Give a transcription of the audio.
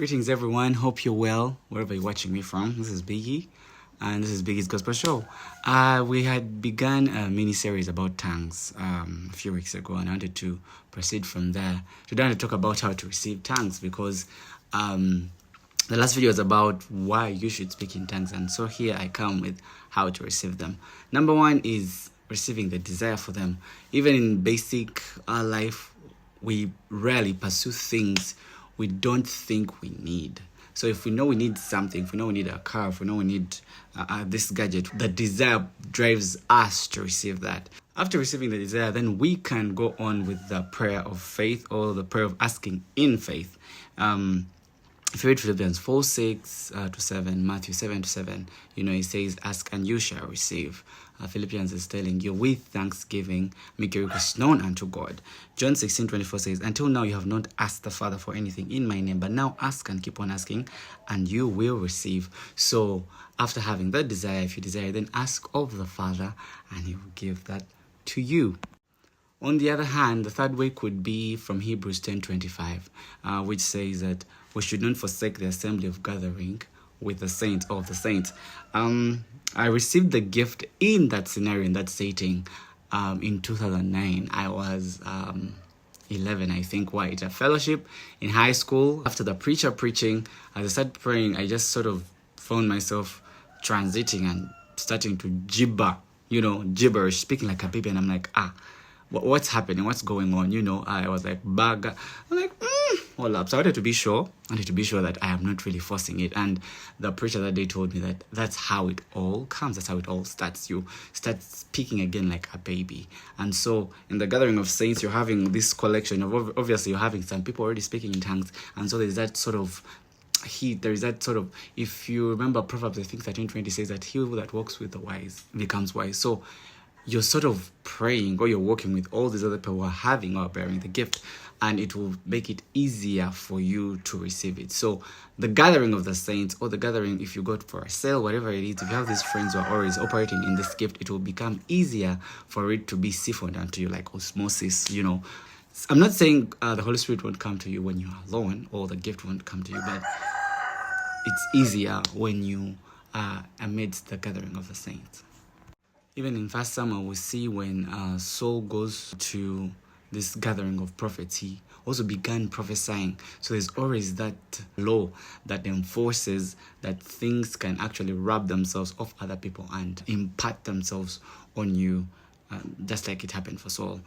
Greetings, everyone. Hope you're well, wherever you're watching me from. This is Biggie, and this is Biggie's Gospel Show. We had begun a mini-series about tongues a few weeks ago, and I wanted to proceed from there. Today, I want to talk about how to receive tongues, because the last video was about why you should speak in tongues, and so here I come with how to receive them. Number one is receiving the desire for them. Even in basic life, we rarely pursue things we don't think we need. So if we know we need something, if we know we need a car, if we know we need this gadget, the desire drives us to receive that. After receiving the desire, then we can go on with the prayer of faith, or the prayer of asking in faith. If you read Philippians 4:6-7, Matthew 7-7, it says, ask and you shall receive. Philippians is telling you, with thanksgiving, make your requests known unto God. John 16:24 says, until now you have not asked the Father for anything in my name, but now ask and keep on asking, and you will receive. So after having that desire, if you desire, then ask of the Father, and he will give that to you. On the other hand, the third way could be from Hebrews 10:25, which says that we should not forsake the assembly of gathering with the saints of the saints. I received the gift in that scenario, in that setting, in 2009. I was 11, I think. Why? It's a fellowship in high school. After the preacher preaching, as I started praying, I just sort of found myself transiting and starting to gibberish, speaking like a baby, and I'm like, what's happening? What's going on? I was like, bug. I'm like, hold up. So I wanted to be sure that I am not really forcing it. And the preacher that day told me that that's how it all comes. That's how it all starts. You start speaking again like a baby. And so in the gathering of saints, you're having this collection of, obviously you're having some people already speaking in tongues. And so there's that sort of if you remember Proverbs, I think 13:20 says that he that walks with the wise becomes wise. So you're sort of praying, or you're working with all these other people who are having or bearing the gift, and it will make it easier for you to receive it. So the gathering of the saints, or the gathering, if you go for a sale, whatever it is, if you have these friends who are always operating in this gift, it will become easier for it to be siphoned onto you like osmosis. I'm not saying the Holy Spirit won't come to you when you're alone, or the gift won't come to you, but it's easier when you are amidst the gathering of the saints. Even in 1 Samuel, we see when Saul goes to this gathering of prophets, he also began prophesying. So there's always that law that enforces that things can actually rub themselves off other people and impart themselves on you, just like it happened for Saul.